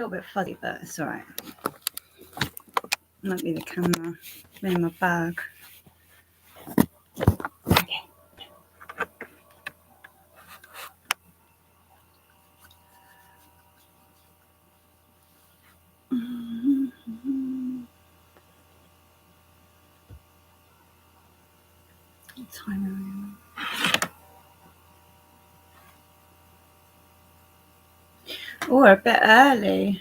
little bit fuzzy, but it's all right. Might be the camera in my bag. Okay. What time are we on? Oh, a bit early.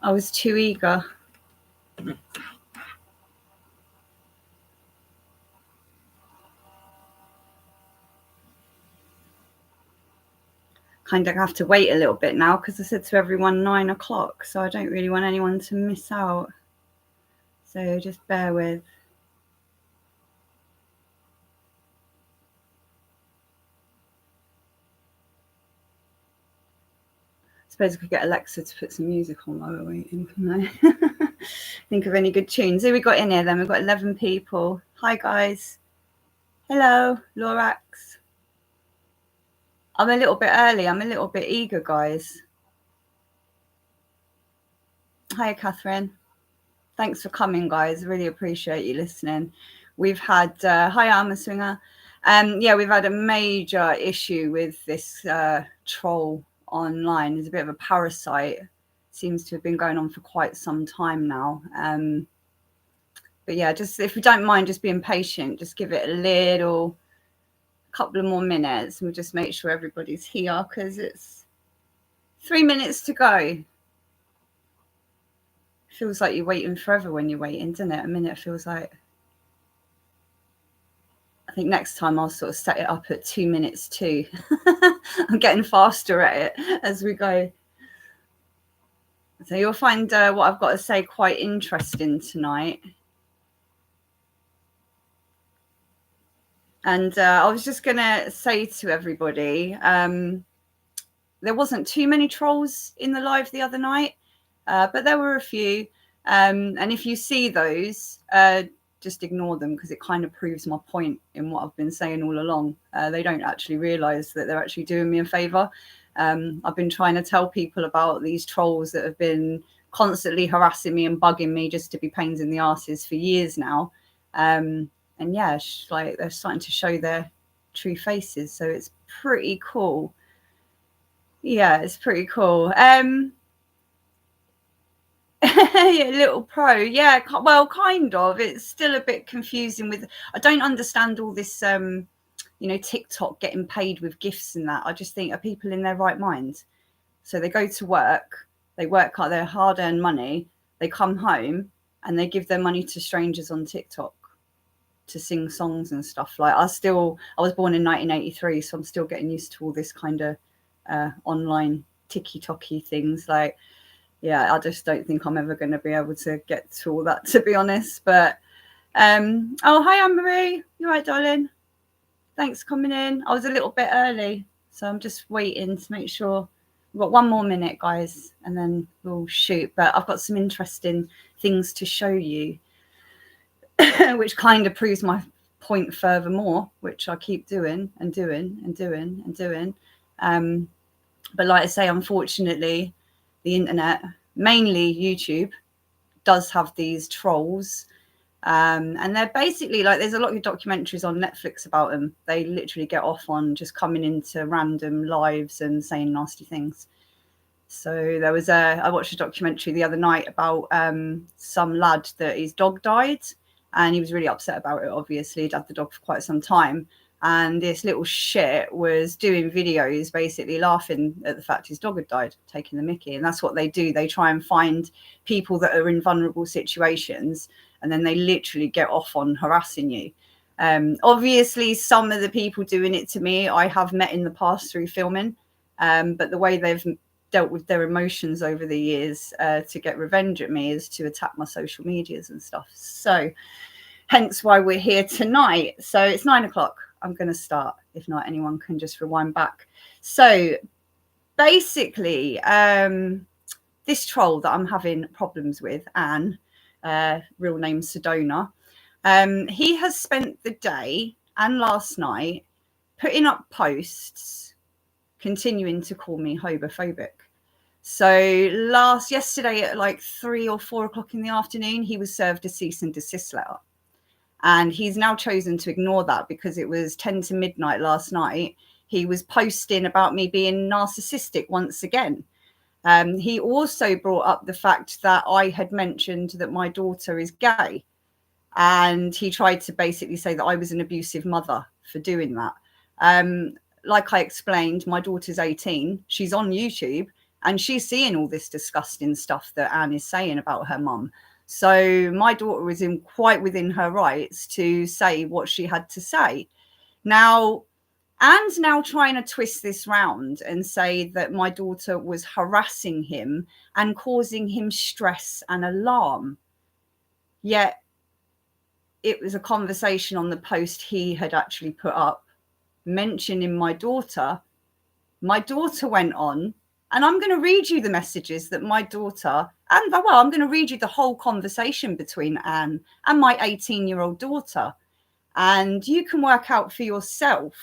I was too eager. Kind of have to wait a little bit now because I said to everyone 9 o'clock, so I don't really want anyone to miss out. So just bear with. I suppose I could get Alexa to put some music on while we're waiting. No. Think of any good tunes. Who we got in here then? We've got 11 people. Hi guys. Hello, Lorax. I'm a little bit early. I'm a little bit eager, guys. Hi, Catherine. Thanks for coming, guys. Really appreciate you listening. We've had, hi, Armour Swinger. Yeah, we've had a major issue with this troll online. There's a bit of a parasite. Seems to have been going on for quite some time now. But yeah, just if you don't mind just being patient, just give it a couple of more minutes and we'll just make sure everybody's here because it's 3 minutes to go. Feels like you're waiting forever when you're waiting, doesn't it? A minute feels like... I think next time I'll sort of set it up at 2 minutes too. I'm getting faster at it as we go. So you'll find what I've got to say quite interesting tonight. And I was just going to say to everybody, there wasn't too many trolls in the live the other night, but there were a few. And if you see those, just ignore them because it kind of proves my point in what I've been saying all along. They don't actually realise that they're actually doing me a favour. I've been trying to tell people about these trolls that have been constantly harassing me and bugging me just to be pains in the arses for years now. And yeah, like they're starting to show their true faces. So it's pretty cool. Yeah, it's pretty cool. Yeah, little pro. Yeah, well, kind of. It's still a bit confusing with... I don't understand all this, TikTok getting paid with gifts and that. I just think, are people in their right mind? So they go to work, they work out their hard-earned money, they come home and they give their money to strangers on TikTok to sing songs and stuff. Like I was born in 1983, so I'm still getting used to all this kind of online ticky-tocky things. Like, yeah, I just don't think I'm ever going to be able to get to all that, to be honest. But oh, hi, Anne-Marie. You right, darling? Thanks for coming in. I was a little bit early, so I'm just waiting to make sure. We've got 1 more minute, guys, and then we'll shoot. But I've got some interesting things to show you, which kind of proves my point furthermore, which I keep doing and doing and doing and doing. But like I say, unfortunately, the internet, mainly YouTube, does have these trolls. And they're basically like, there's a lot of documentaries on Netflix about them. They literally get off on just coming into random lives and saying nasty things. So there was I watched a documentary the other night about some lad that his dog died, and he was really upset about it. Obviously, he'd had the dog for quite some time, and this little shit was doing videos basically laughing at the fact his dog had died, taking the mickey. And that's what they do. They try and find people that are in vulnerable situations, and then they literally get off on harassing you. Obviously, some of the people doing it to me, I have met in the past through filming, but the way they've dealt with their emotions over the years to get revenge at me is to attack my social medias and stuff. So hence why we're here tonight. So it's 9 o'clock. I'm going to start. If not, anyone can just rewind back. So basically, this troll that I'm having problems with, Anne, real name Sedona, he has spent the day and last night putting up posts continuing to call me homophobic. So yesterday at like 3 or 4 o'clock in the afternoon, he was served a cease and desist letter. And he's now chosen to ignore that because it was 10 to midnight last night. He was posting about me being narcissistic once again. He also brought up the fact that I had mentioned that my daughter is gay. And he tried to basically say that I was an abusive mother for doing that. Like I explained, my daughter's 18. She's on YouTube and she's seeing all this disgusting stuff that Anne is saying about her mum. So my daughter was quite within her rights to say what she had to say. Now, Anne's now trying to twist this round and say that my daughter was harassing him and causing him stress and alarm. Yet it was a conversation on the post he had actually put up mentioning my daughter. My daughter went on, and I'm going to read you the messages that my daughter, and well, I'm going to read you the whole conversation between Anne and my 18-year-old daughter. And you can work out for yourself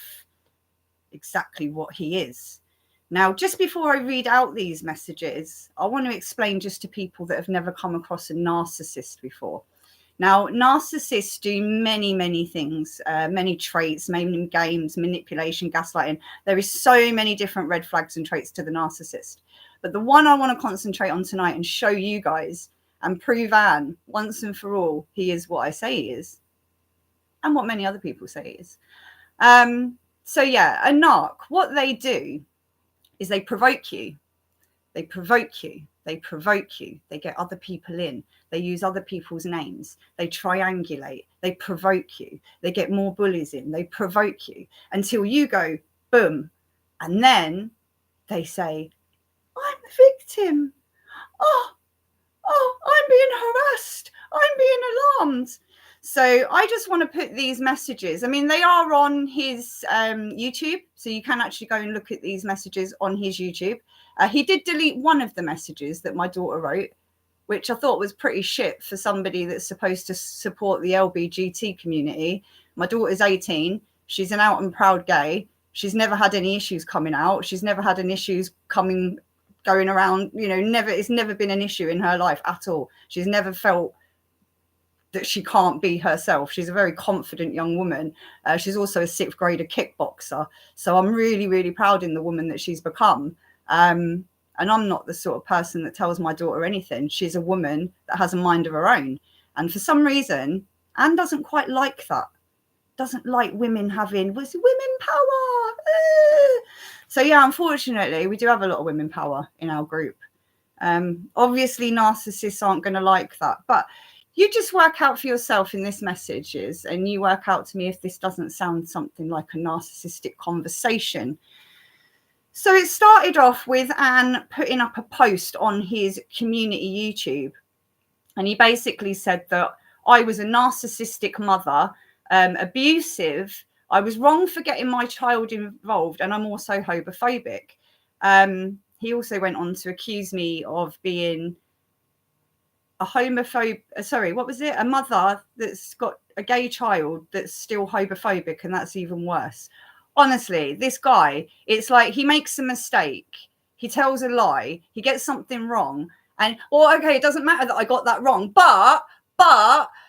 exactly what he is. Now, just before I read out these messages, I want to explain just to people that have never come across a narcissist before. Now, narcissists do many, many things, many traits, many games, manipulation, gaslighting. There is so many different red flags and traits to the narcissist. But the one I want to concentrate on tonight and show you guys and prove Anne once and for all, he is what I say he is and what many other people say he is. So yeah, a narc, what they do is they provoke you. They provoke you. They provoke you. They get other people in. They use other people's names. They triangulate. They provoke you. They get more bullies in. They provoke you until you go boom. And then they say, I'm the victim. Oh, I'm being harassed. I'm being alarmed. So I just want to put these messages. I mean, they are on his YouTube. So you can actually go and look at these messages on his YouTube. He did delete one of the messages that my daughter wrote, which I thought was pretty shit for somebody that's supposed to support the LGBT community. My daughter's 18. She's an out and proud gay. She's never had any issues coming out. She's never had any issues going around, it's never been an issue in her life at all. She's never felt that she can't be herself. She's a very confident young woman. She's also a 6th grader kickboxer. So I'm really, really proud in the woman that she's become. And I'm not the sort of person that tells my daughter anything. She's a woman that has a mind of her own. And for some reason, Anne doesn't quite like that. Doesn't like women having women power. So yeah, unfortunately, we do have a lot of women power in our group. Obviously, narcissists aren't going to like that. But you just work out for yourself in this messages, and you work out to me if this doesn't sound something like a narcissistic conversation. So it started off with Anne putting up a post on his community YouTube. And he basically said that I was a narcissistic mother, abusive. I was wrong for getting my child involved. And I'm also homophobic. He also went on to accuse me of being a homophobe. A mother that's got a gay child that's still homophobic. And that's even worse. Honestly, this guy, it's like he makes a mistake. He tells a lie. He gets something wrong. And, okay, it doesn't matter that I got that wrong. But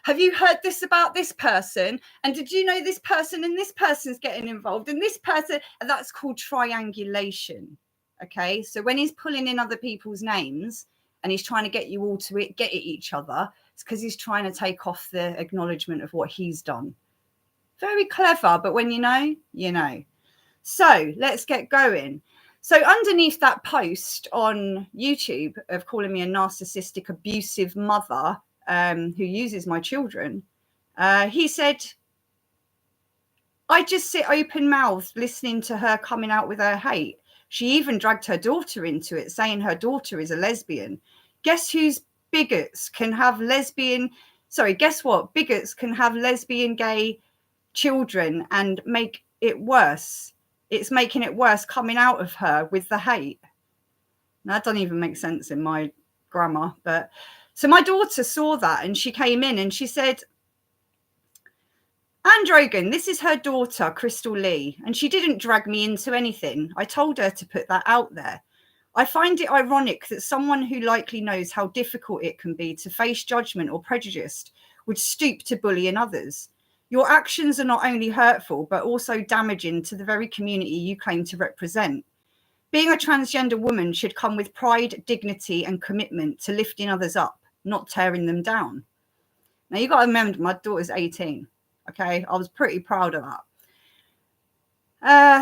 have you heard this about this person? And did you know this person and this person's getting involved? And this person, and that's called triangulation. Okay, so when he's pulling in other people's names and he's trying to get you all to get at each other, it's because he's trying to take off the acknowledgement of what he's done. Very clever, but when you know, you know. So let's get going. So underneath that post on YouTube of calling me a narcissistic, abusive mother who uses my children, he said, I just sit open-mouthed listening to her coming out with her hate. She even dragged her daughter into it, saying her daughter is a lesbian. Guess whose bigots can have lesbian... Sorry, guess what? Bigots can have lesbian, gay children and make it worse. It's making it worse coming out of her with the hate. Now, that doesn't even make sense in my grammar. But so my daughter saw that and she came in and she said, Anne Drogan, this is her daughter, Crystal Lee, and she didn't drag me into anything. I told her to put that out there. I find it ironic that someone who likely knows how difficult it can be to face judgment or prejudice would stoop to bullying others. Your actions are not only hurtful, but also damaging to the very community you claim to represent. Being a transgender woman should come with pride, dignity, and commitment to lifting others up, not tearing them down. Now, you got to remember, my daughter's 18. Okay, I was pretty proud of that.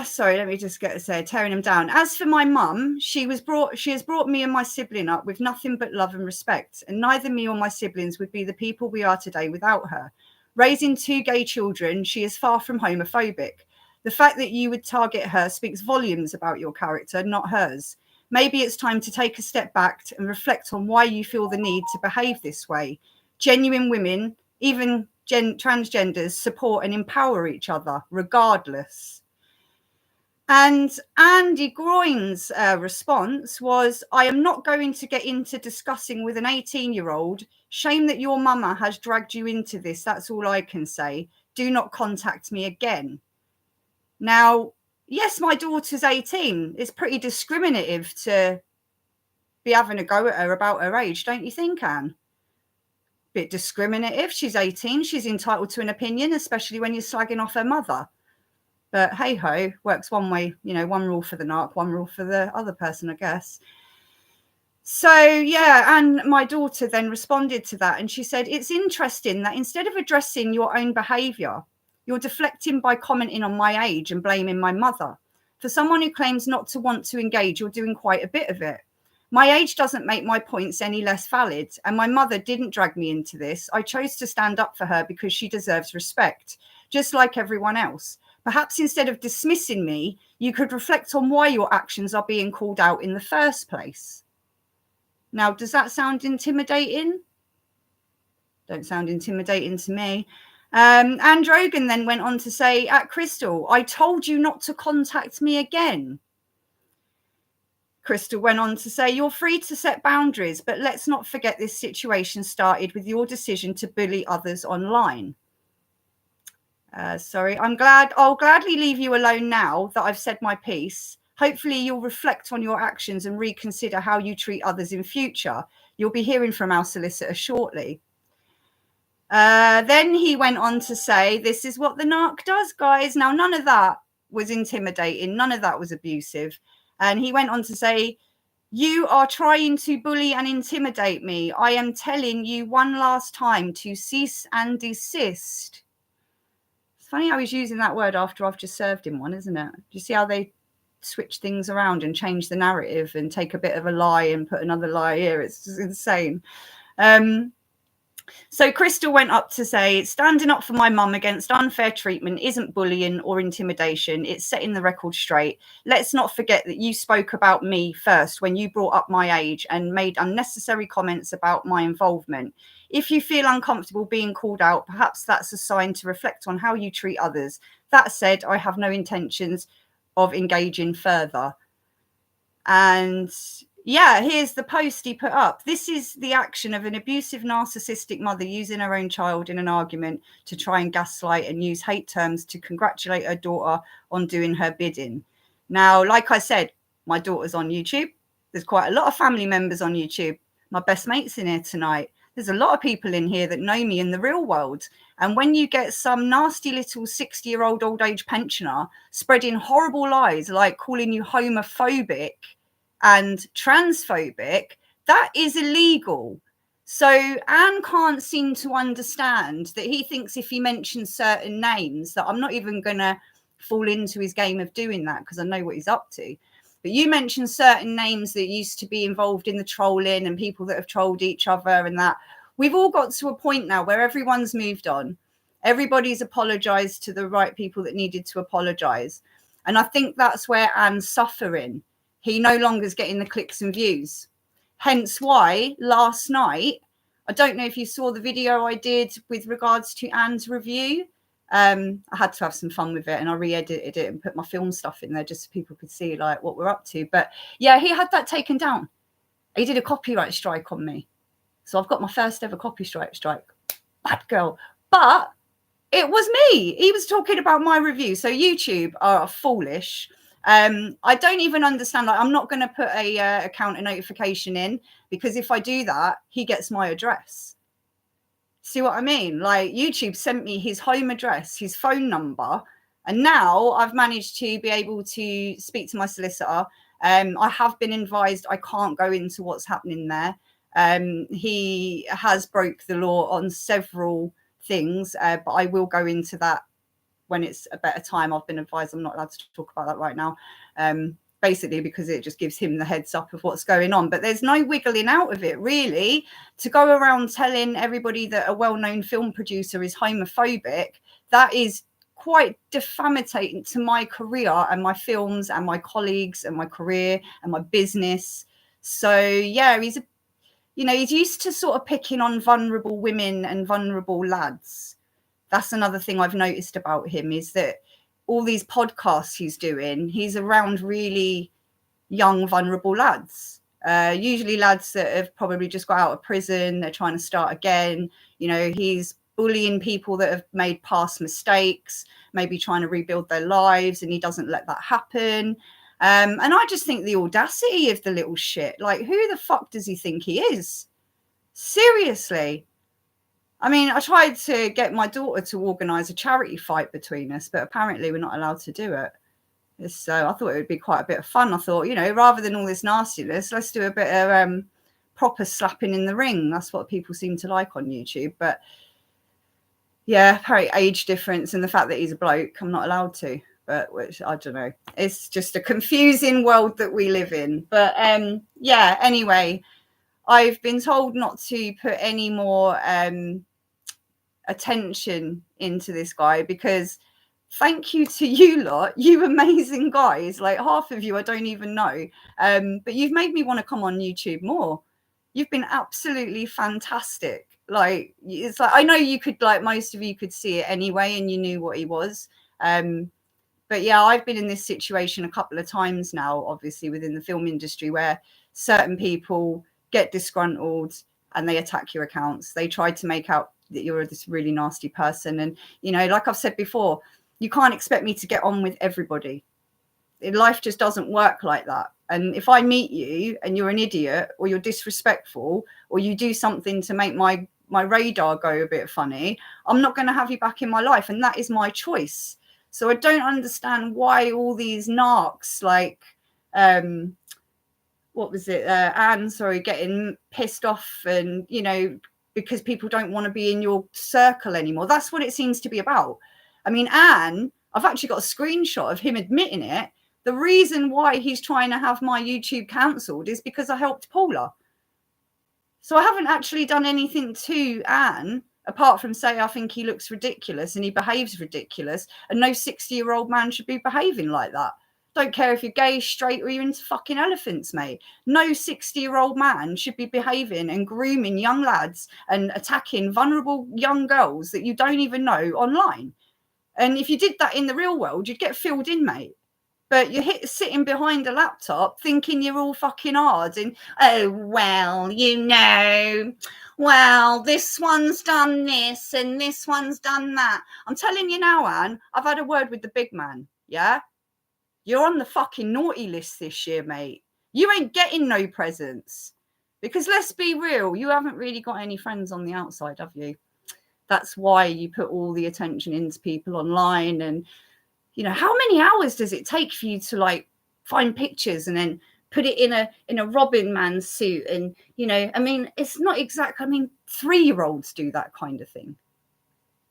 Sorry, let me just get to say, tearing them down. As for my mum, she has brought me and my sibling up with nothing but love and respect, and neither me or my siblings would be the people we are today without her. Raising 2 gay children, she is far from homophobic. The fact that you would target her speaks volumes about your character, not hers. Maybe it's time to take a step back and reflect on why you feel the need to behave this way. Genuine women, even transgenders, support and empower each other, regardless. And Andy Groin's response was, I am not going to get into discussing with an 18-year-old. Shame that your mama has dragged you into this. That's all I can say. Do not contact me again. Now, yes, my daughter's 18. It's pretty discriminative to be having a go at her about her age, don't you think, Anne? Bit discriminative. She's 18. She's entitled to an opinion, especially when you're slagging off her mother. But hey ho, works one way, you know, one rule for the narc, one rule for the other person, I guess. So, yeah, and my daughter then responded to that. And she said, it's interesting that instead of addressing your own behaviour, you're deflecting by commenting on my age and blaming my mother. For someone who claims not to want to engage, you're doing quite a bit of it. My age doesn't make my points any less valid. And my mother didn't drag me into this. I chose to stand up for her because she deserves respect, just like everyone else. Perhaps instead of dismissing me, you could reflect on why your actions are being called out in the first place. Now, does that sound intimidating? Don't sound intimidating to me. And Drogan then went on to say, at Crystal, I told you not to contact me again. Crystal went on to say, you're free to set boundaries, but let's not forget this situation started with your decision to bully others online. Sorry, I'll gladly leave you alone now that I've said my piece. Hopefully you'll reflect on your actions and reconsider how you treat others in future. You'll be hearing from our solicitor shortly. Then he went on to say, this is what the narc does, guys. Now, none of that was intimidating. None of that was abusive. And he went on to say, you are trying to bully and intimidate me. I am telling you one last time to cease and desist. It's funny how he's using that word after I've just served him one, isn't it? Do you see how they switch things around and change the narrative and take a bit of a lie and put another lie here? It's just insane. So Crystal went up to say, standing up for my mum against unfair treatment isn't bullying or intimidation. It's setting the record straight. Let's not forget that you spoke about me first when you brought up my age and made unnecessary comments about my involvement. If you feel uncomfortable being called out, perhaps that's a sign to reflect on how you treat others. That said, I have no intentions of engaging further. And yeah, here's the post he put up. This is the action of an abusive, narcissistic mother using her own child in an argument to try and gaslight and use hate terms to congratulate her daughter on doing her bidding. Now, like I said, my daughter's on YouTube. There's quite a lot of family members on YouTube. My best mate's in here tonight. There's a lot of people in here that know me in the real world. And when you get some nasty little 60-year-old old age pensioner spreading horrible lies like calling you homophobic and transphobic, that is illegal. So Anne can't seem to understand that he thinks if he mentions certain names that I'm not even going to fall into his game of doing that because I know what he's up to. But you mentioned certain names that used to be involved in the trolling and people that have trolled each other and that. We've all got to a point now where everyone's moved on. Everybody's apologized to the right people that needed to apologize. And I think that's where Anne's suffering. He no longer is getting the clicks and views. Hence why last night, I don't know if you saw the video I did with regards to Anne's review. I had to have some fun with it and I re-edited it and put my film stuff in there just so people could see like what we're up to. But yeah, he had that taken down. He did a copyright strike on me. So I've got my first ever copyright strike. Bad girl. But it was me. He was talking about my review. So YouTube are foolish. I don't even understand. Like, I'm not going to put a counter notification in, because if I do that, he gets my address. See what I mean? Like, YouTube sent me his home address, his phone number, and now I've managed to be able to speak to my solicitor. I have been advised I can't go into what's happening there. He has broke the law on several things, but I will go into that when it's a better time. I've been advised I'm not allowed to talk about that right now, basically because it just gives him the heads up of what's going on. But there's no wiggling out of it, really. To go around telling everybody that a well-known film producer is homophobic, that is quite defamatory to my career and my films and my colleagues and my career and my business. So yeah, he's used to sort of picking on vulnerable women and vulnerable lads. That's another thing I've noticed about him, is that all these podcasts he's doing, he's around really young, vulnerable lads. Usually lads that have probably just got out of prison, they're trying to start again. He's bullying people that have made past mistakes, maybe trying to rebuild their lives, and he doesn't let that happen. And I just think the audacity of the little shit. Like, who the fuck does he think he is? Seriously. I mean, I tried to get my daughter to organise a charity fight between us, but apparently we're not allowed to do it. So I thought it would be quite a bit of fun. I thought, rather than all this nastiness, let's do a bit of proper slapping in the ring. That's what people seem to like on YouTube. But yeah, apparently age difference and the fact that he's a bloke, I'm not allowed to. But which, I don't know. It's just a confusing world that we live in. But yeah, anyway, I've been told not to put any more attention into this guy, because thank you to you lot, you amazing guys. Like, half of you I don't even know, but you've made me want to come on YouTube more. You've been absolutely fantastic. Like, it's like, I know you could, like, most of you could see it anyway and you knew what he was, but yeah, I've been in this situation a couple of times now, obviously within the film industry, where certain people get disgruntled and they attack your accounts. They try to make out that you're this really nasty person. And, like I've said before, you can't expect me to get on with everybody. Life just doesn't work like that. And if I meet you and you're an idiot, or you're disrespectful, or you do something to make my radar go a bit funny, I'm not going to have you back in my life. And that is my choice. So I don't understand why all these narcs, like, what was it? Anne, sorry, getting pissed off and, because people don't want to be in your circle anymore. That's what it seems to be about. I mean, Anne, I've actually got a screenshot of him admitting it. The reason why he's trying to have my YouTube cancelled is because I helped Paula. So I haven't actually done anything to Anne, apart from say I think he looks ridiculous and he behaves ridiculous, and no 60-year-old man should be behaving like that. Don't care if you're gay, straight, or you're into fucking elephants, mate. No 60-year-old man should be behaving and grooming young lads and attacking vulnerable young girls that you don't even know online. And if you did that in the real world, you'd get filled in, mate. But you're sitting behind a laptop thinking you're all fucking hard and, oh, well, well, this one's done this and this one's done that. I'm telling you now, Anne, I've had a word with the big man, yeah? You're on the fucking naughty list this year, mate. You ain't getting no presents. Because let's be real, you haven't really got any friends on the outside, have you? That's why you put all the attention into people online. And, how many hours does it take for you to, like, find pictures and then put it in a Robin Man suit? And, I mean, it's not exact. I mean, 3-year-olds do that kind of thing.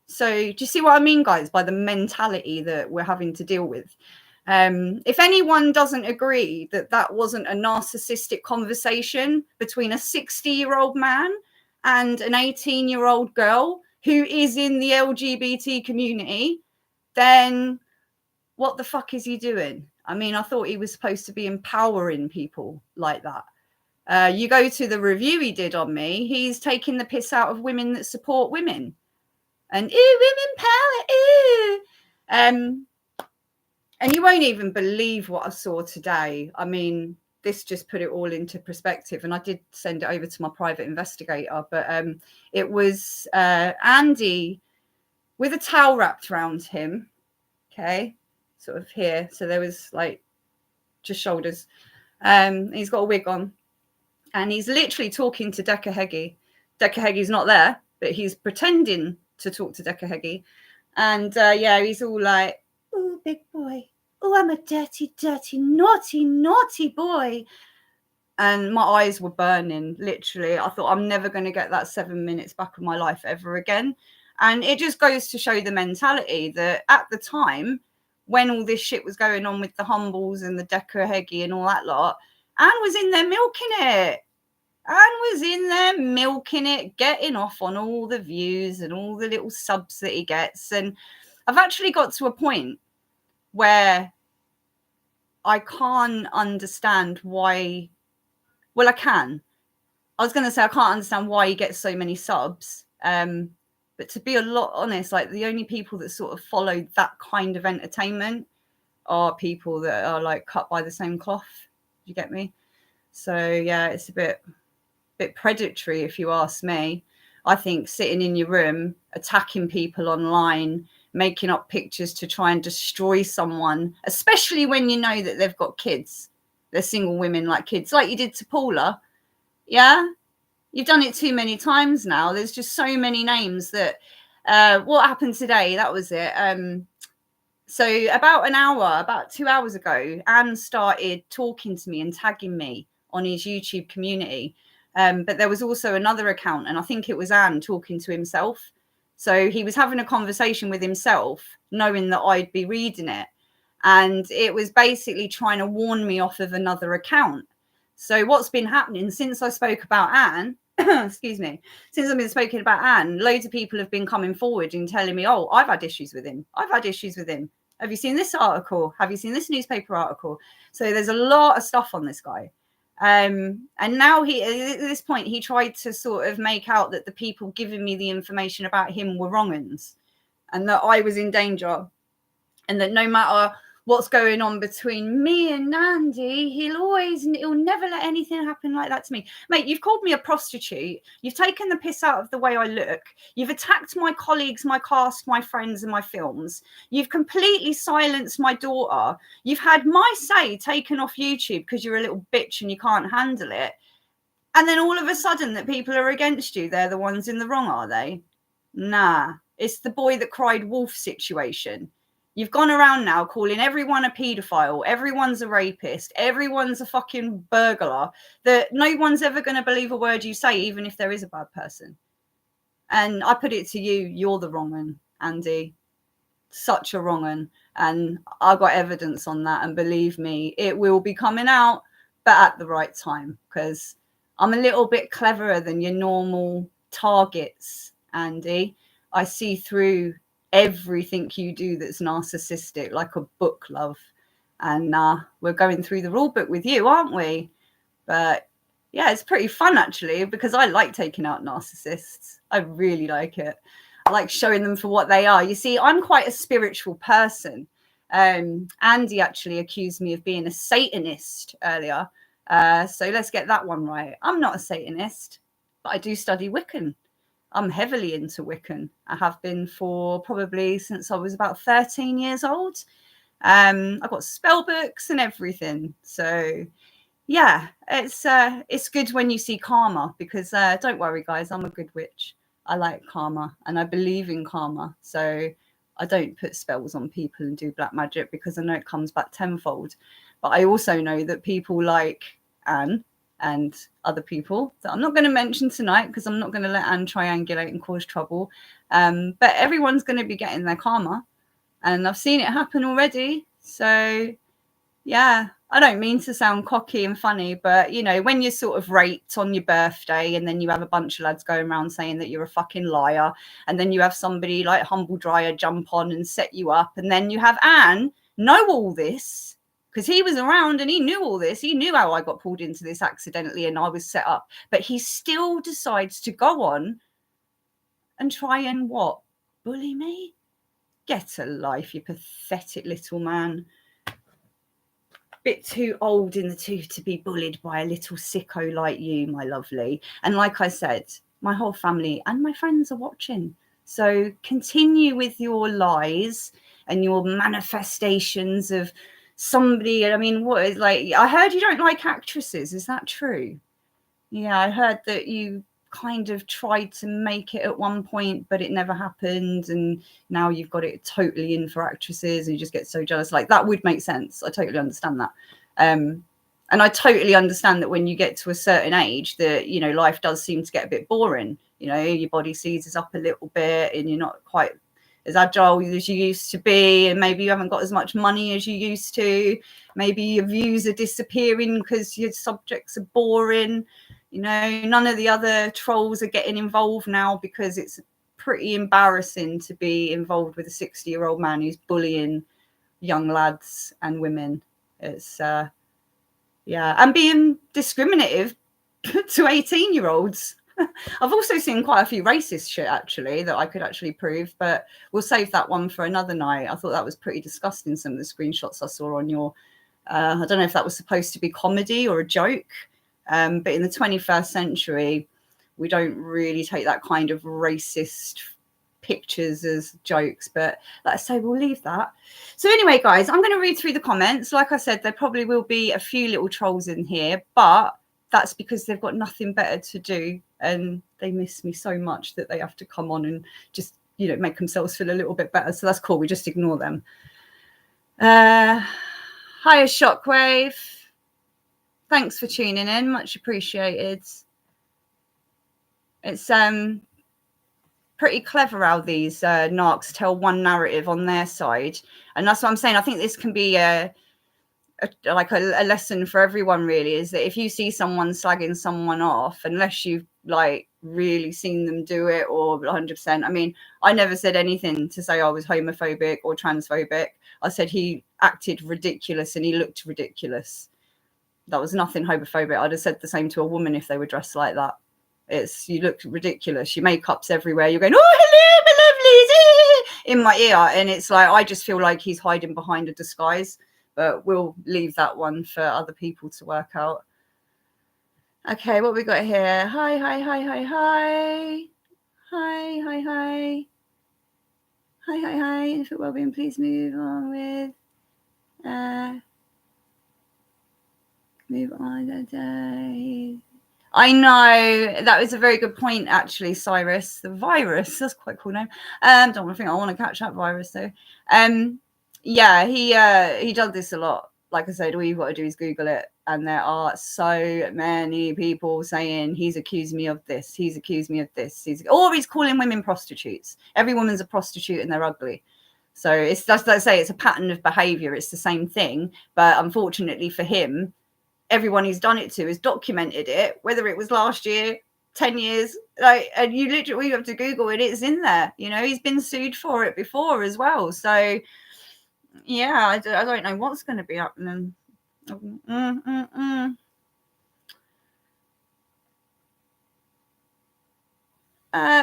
So do you see what I mean, guys, by the mentality that we're having to deal with? If anyone doesn't agree that that wasn't a narcissistic conversation between a 60-year-old man and an 18-year-old girl who is in the LGBT community, then what the fuck is he doing? I mean, I thought he was supposed to be empowering people like that. You go to the review he did on me, he's taking the piss out of women that support women. And, ooh, women power, ooh. And you won't even believe what I saw today. I mean, this just put it all into perspective. And I did send it over to my private investigator. But it was Andy with a towel wrapped around him. Okay, sort of here. So there was, like, just shoulders. He's got a wig on, and he's literally talking to Decker Heggie. Decker Heggie's not there, but he's pretending to talk to Decker Heggie. And yeah, he's all like, "Oh, big boy. Oh, I'm a dirty, dirty, naughty, naughty boy." And my eyes were burning, literally. I thought, I'm never going to get that 7 minutes back of my life ever again. And it just goes to show the mentality that at the time, when all this shit was going on with the Humbles and the Decker Heggie and all that lot, Anne was in there milking it. Anne was in there milking it, getting off on all the views and all the little subs that he gets. And I've actually got to a point where I can't understand why. Well, I can. I was going to say I can't understand why he gets so many subs. But to be a lot honest, like the only people that sort of follow that kind of entertainment are people that are like cut by the same cloth. Do you get me? So yeah, it's a bit predatory if you ask me. I think sitting in your room, attacking people online, making up pictures to try and destroy someone, especially when you know that they've got kids. They're single women like kids, like you did to Paula. Yeah, you've done it too many times now. There's just so many names that what happened today, that was it. So about 2 hours ago, Anne started talking to me and tagging me on his YouTube community. But there was also another account, and I think it was Anne talking to himself. So he was having a conversation with himself, knowing that I'd be reading it. And it was basically trying to warn me off of another account. So what's been happening since I spoke about Anne, excuse me, since I've been speaking about Anne, loads of people have been coming forward and telling me, oh, I've had issues with him. I've had issues with him. Have you seen this article? Have you seen this newspaper article? So there's a lot of stuff on this guy. And now at this point, he tried to sort of make out that the people giving me the information about him were wrong uns, and that I was in danger, and that no matter what's going on between me and Andy, he'll never let anything happen like that to me. Mate, you've called me a prostitute. You've taken the piss out of the way I look. You've attacked my colleagues, my cast, my friends, and my films. You've completely silenced my daughter. You've had my say taken off YouTube because you're a little bitch and you can't handle it. And then all of a sudden that people are against you, they're the ones in the wrong, are they? Nah, it's the boy that cried wolf situation. You've gone around now calling everyone a paedophile, everyone's a rapist, everyone's a fucking burglar, that no one's ever going to believe a word you say, even if there is a bad person. And I put it to you, you're the wrong one, Andy. Such a wrong one. And I've got evidence on that. And believe me, it will be coming out, but at the right time, because I'm a little bit cleverer than your normal targets, Andy. I see through everything you do that's narcissistic, like a book, love. And we're going through the rule book with you, aren't we? But yeah, it's pretty fun actually, because I like taking out narcissists. I really like it. I like showing them for what they are. You see, I'm quite a spiritual person. Andy actually accused me of being a Satanist earlier. So let's get that one right. I'm not a Satanist, but I do study Wiccan. I'm heavily into Wiccan. I have been for probably since I was about 13 years old. I've got spell books and everything. So yeah, it's good when you see karma, because don't worry guys, I'm a good witch. I like karma and I believe in karma. So I don't put spells on people and do black magic, because I know it comes back tenfold. But I also know that people like Anne and other people that I'm not going to mention tonight, because I'm not going to let Anne triangulate and cause trouble. But everyone's going to be getting their karma, and I've seen it happen already. So yeah, I don't mean to sound cocky and funny, but you know, when you're sort of raped on your birthday and then you have a bunch of lads going around saying that you're a fucking liar, and then you have somebody like Humble Dryer jump on and set you up, and then you have Anne know all this, because he was around and he knew all this. He knew how I got pulled into this accidentally and I was set up. But he still decides to go on and try and what? Bully me? Get a life, you pathetic little man. Bit too old in the tooth to be bullied by a little sicko like you, my lovely. And like I said, my whole family and my friends are watching. So continue with your lies and your manifestations of somebody, I mean, what is like, I heard you don't like actresses. Is that true? Yeah, I heard that you kind of tried to make it at one point, but it never happened. And now you've got it totally in for actresses and you just get so jealous. Like, that would make sense. I totally understand that. And I totally understand that when you get to a certain age that, you know, life does seem to get a bit boring. You know, your body seizes up a little bit and you're not quite as agile as you used to be. And maybe you haven't got as much money as you used to. Maybe your views are disappearing because your subjects are boring. You know, none of the other trolls are getting involved now because it's pretty embarrassing to be involved with a 60-year-old man who's bullying young lads and women. It's, yeah, and being discriminative to 18-year-olds. I've also seen quite a few racist shit, actually, that I could actually prove, but we'll save that one for another night. I thought that was pretty disgusting, some of the screenshots I saw on your, I don't know if that was supposed to be comedy or a joke. But in the 21st century, we don't really take that kind of racist pictures as jokes. But like I say, we'll leave that. So anyway, guys, I'm going to read through the comments. Like I said, there probably will be a few little trolls in here, but that's because they've got nothing better to do. And they miss me so much that they have to come on and just, you know, make themselves feel a little bit better. So that's cool. We just ignore them. Hiya, Shockwave. Thanks for tuning in. Much appreciated. It's pretty clever how these narcs tell one narrative on their side. And that's what I'm saying. I think this can be a lesson for everyone, really, is that if you see someone slagging someone off, unless you've like really seen them do it or 100%, I mean, I never said anything to say I was homophobic or transphobic. I said he acted ridiculous and he looked ridiculous. That was nothing homophobic. I'd have said the same to a woman if they were dressed like that. It's, you look ridiculous. Your makeup's everywhere. You're going, oh, hello, my lovelies, in my ear. And it's like, I just feel like he's hiding behind a disguise. But we'll leave that one for other people to work out. Okay, what we got here? Hi. Hi. If it well-being, please move on with... move on. I know, that was a very good point, actually, Cyrus. The virus, that's quite a cool name. Don't think I want to catch that virus though. Yeah, he does this a lot. Like I said, all you've got to do is Google it, and there are so many people saying he's accused me of this, he's accused me of this, or he's calling women prostitutes. Every woman's a prostitute and they're ugly. So it's just, like I say, it's a pattern of behavior. It's the same thing, but unfortunately for him, everyone he's done it to has documented it, whether it was last year, 10 years, like, and you literally have to Google it, it's in there. You know, he's been sued for it before as well. So yeah, I don't know what's going to be happening.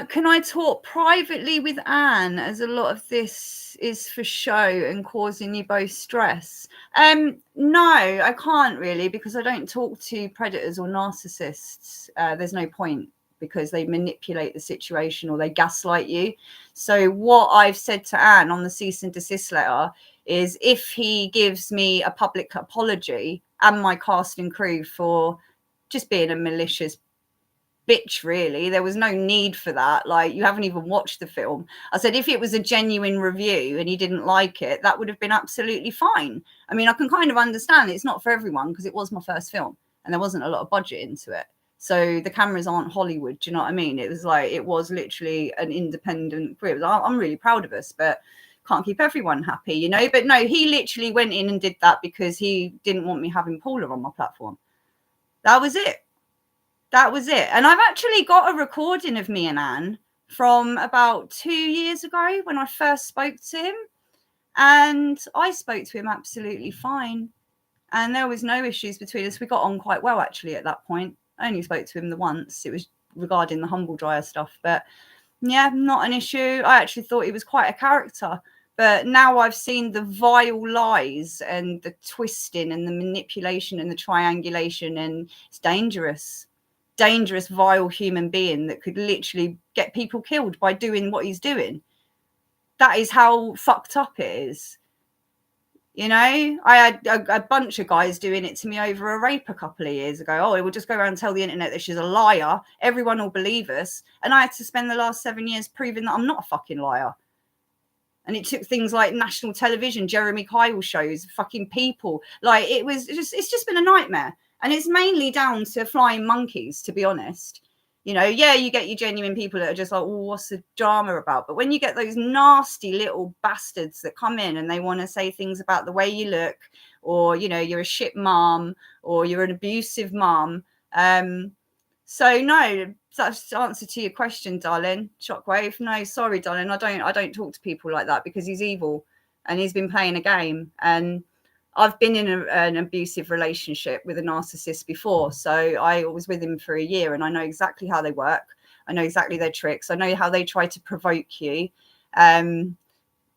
Can I talk privately with Anne, as a lot of this is for show and causing you both stress? No, I can't really, because I don't talk to predators or narcissists. There's no point, because they manipulate the situation or they gaslight you. So what I've said to Anne on the cease and desist letter is, if he gives me a public apology and my cast and crew for just being a malicious bitch, really, there was no need for that. Like, you haven't even watched the film. I said, if it was a genuine review and he didn't like it, that would have been absolutely fine. I mean, I can kind of understand it's not for everyone, because it was my first film and there wasn't a lot of budget into it. So the cameras aren't Hollywood, do you know what I mean? It was like, it was literally an independent career. I'm really proud of us, but can't keep everyone happy, you know. But no, he literally went in and did that because he didn't want me having Paula on my platform. That was it. That was it. And I've actually got a recording of me and Anne from about 2 years ago when I first spoke to him. And I spoke to him absolutely fine. And there was no issues between us. We got on quite well, actually, at that point. I only spoke to him the once. It was regarding the humble dryer stuff. But yeah, not an issue. I actually thought he was quite a character. But now I've seen the vile lies and the twisting and the manipulation and the triangulation, and it's dangerous. Dangerous, vile human being that could literally get people killed by doing what he's doing. That is how fucked up it is. You know, I had a bunch of guys doing it to me over a rape a couple of years ago. Oh, we'll just go around and tell the internet that she's a liar. Everyone will believe us. And I had to spend the last 7 years proving that I'm not a fucking liar. And it took things like national television, Jeremy Kyle shows, fucking People. Like, it's just been a nightmare. And it's mainly down to flying monkeys, to be honest. You know, yeah, you get your genuine people that are just like, oh, what's the drama about? But when you get those nasty little bastards that come in and they want to say things about the way you look, or, you know, you're a shit mom, or you're an abusive mom. So no, that's the answer to your question, darling. Shockwave. No, sorry, darling. I don't talk to people like that because he's evil and he's been playing a game. And I've been in an abusive relationship with a narcissist before. So I was with him for a year and I know exactly how they work. I know exactly their tricks. I know how they try to provoke you.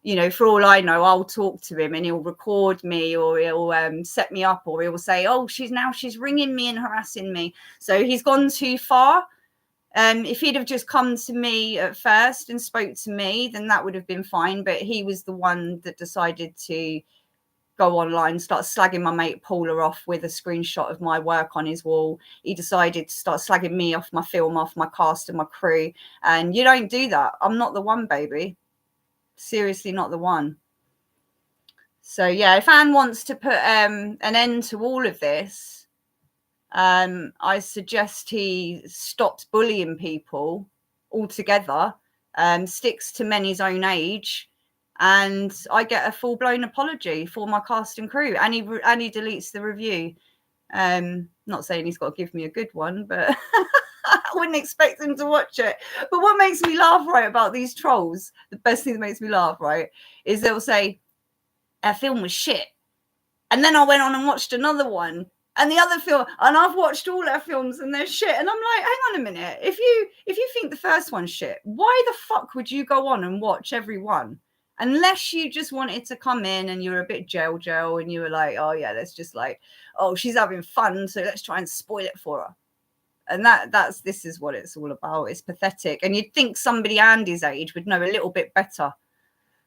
You know, for all I know, I'll talk to him and he'll record me, or he'll set me up, or he'll say, oh, she's ringing me and harassing me. So he's gone too far. If he'd have just come to me at first and spoke to me, then that would have been fine. But he was the one that decided to go online, start slagging my mate Paula off with a screenshot of my work on his wall. He decided to start slagging me off, my film off, my cast and my crew. And you don't do that. I'm not the one, baby. Seriously, not the one. So yeah, if Anne wants to put an end to all of this, I suggest he stops bullying people altogether, sticks to men his own age, and I get a full-blown apology for my cast and crew, and he deletes the review. Not saying he's got to give me a good one, but I wouldn't expect him to watch it. But what makes me laugh, right, about these trolls, the best thing that makes me laugh, right, is they'll say, our film was shit. And then I went on and watched another one, and the other film, and I've watched all our films and they're shit. And I'm like, hang on a minute. If you think the first one's shit, why the fuck would you go on and watch every one? Unless you just wanted to come in and you were a bit gel and you were like, oh yeah, let's just like, oh, she's having fun, so let's try and spoil it for her. And this is what it's all about. It's pathetic. And you'd think somebody Andy's age would know a little bit better.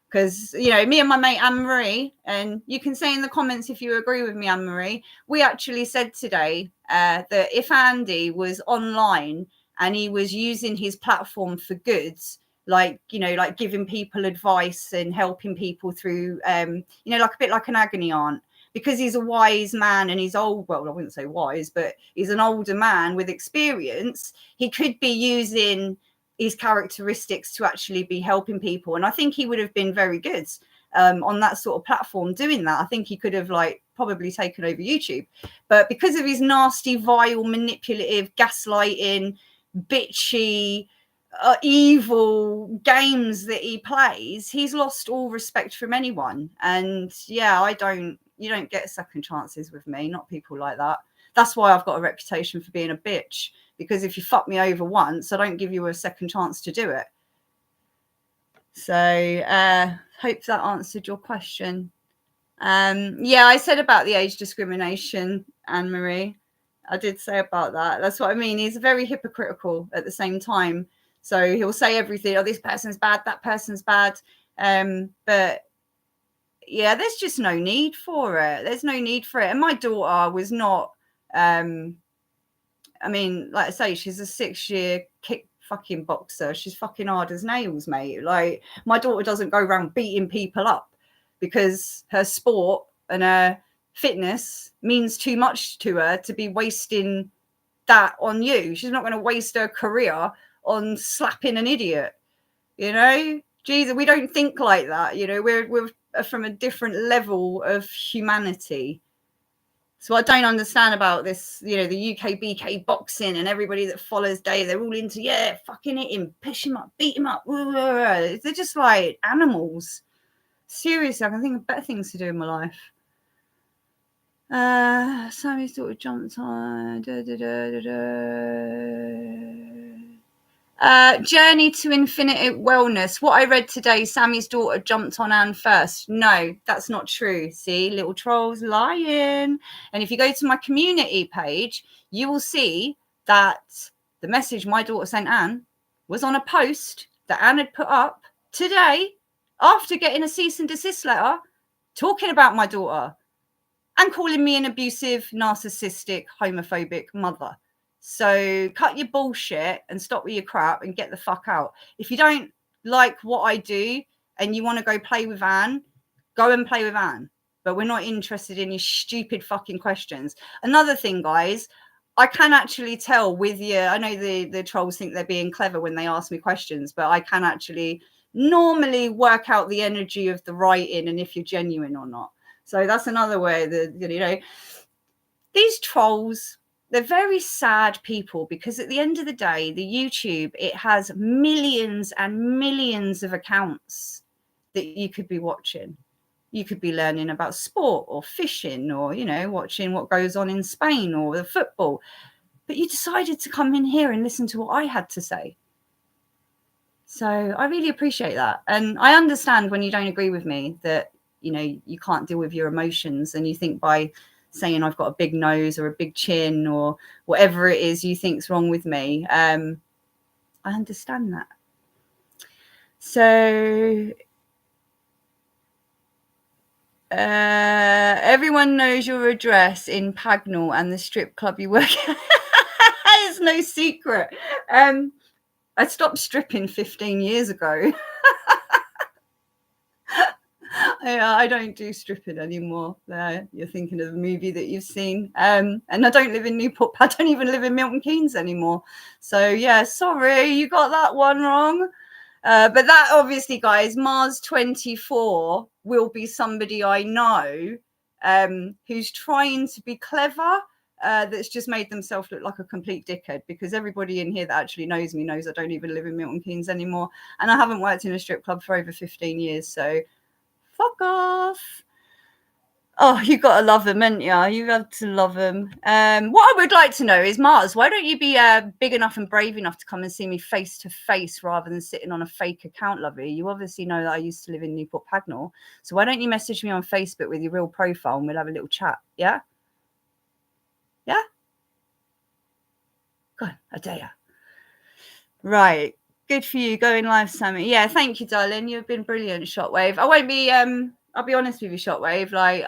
Because, you know, me and my mate Anne-Marie, and you can say in the comments if you agree with me, Anne-Marie, we actually said today that if Andy was online and he was using his platform for goods, like, you know, like giving people advice and helping people through, you know, like a bit like an agony aunt, because he's a wise man and he's old. Well, I wouldn't say wise, but he's an older man with experience. He could be using his characteristics to actually be helping people. And I think he would have been very good on that sort of platform doing that. I think he could have like probably taken over YouTube. But because of his nasty, vile, manipulative, gaslighting, bitchy, evil games that he plays, he's lost all respect from anyone. And yeah, you don't get second chances with me, not people like that. That's why I've got a reputation for being a bitch, because if you fuck me over once, I don't give you a second chance to do it. So hope that answered your question. Yeah, I said about the age discrimination, Anne-Marie. I did say about that. That's what I mean. He's very hypocritical at the same time. So he'll say everything. Oh, this person's bad, that person's bad. But yeah, there's just no need for it. There's no need for it. And my daughter was not, I mean, like I say, she's a 6-year kick fucking boxer. She's fucking hard as nails, mate. Like, my daughter doesn't go around beating people up because her sport and her fitness means too much to her to be wasting that on you. She's not going to waste her career on slapping an idiot, you know? Jesus, we don't think like that, you know? We're from a different level of humanity. So I don't understand about this, you know, the UK BK boxing and everybody that follows Dave. They're all into, yeah, fucking hit him, push him up, beat him up. They're just like animals. Seriously, I can think of better things to do in my life. Sammy's daughter jumped on. Journey to Infinite Wellness. What I read today, Sammy's daughter jumped on Anne first. No, that's not true. See, little trolls lying. And if you go to my community page, you will see that the message my daughter sent Anne was on a post that Anne had put up today after getting a cease and desist letter talking about my daughter and calling me an abusive, narcissistic, homophobic mother. So cut your bullshit and stop with your crap and get the fuck out. If you don't like what I do and you want to go play with Anne, go and play with Anne. But we're not interested in your stupid fucking questions. Another thing, guys, I can actually tell with you. I know the trolls think they're being clever when they ask me questions, but I can actually normally work out the energy of the writing and if you're genuine or not. So that's another way that, you know, these trolls, they're very sad people, because at the end of the day, the YouTube, it has millions and millions of accounts that you could be watching. You could be learning about sport or fishing or, you know, watching what goes on in Spain or the football. But you decided to come in here and listen to what I had to say. So I really appreciate that. And I understand when you don't agree with me that, you know, you can't deal with your emotions and you think by saying I've got a big nose or a big chin or whatever it is you think's wrong with me. I understand that. So everyone knows your address in Pagnell and the strip club you work at. It's no secret. I stopped stripping 15 years ago. I don't do stripping anymore. You're thinking of the movie that you've seen. And I don't live in Newport. I don't even live in Milton Keynes anymore. So yeah, sorry, you got that one wrong. But that obviously, guys, Mars 24 will be somebody I know who's trying to be clever, that's just made themselves look like a complete dickhead, because everybody in here that actually knows me knows I don't even live in Milton Keynes anymore. And I haven't worked in a strip club for over 15 years. So fuck off. Oh, you got to love them, ain't you? You have to love them. What I would like to know is, Mars, why don't you be big enough and brave enough to come and see me face to face rather than sitting on a fake account, lovey? You obviously know that I used to live in Newport Pagnell. So why don't you message me on Facebook with your real profile and we'll have a little chat, yeah? Yeah? Go on, I dare you. Right. Good for you. Going live, Sammy. Yeah, thank you, darling. You've been brilliant, Shotwave. I won't be I'll be honest with you, Shotwave. Like,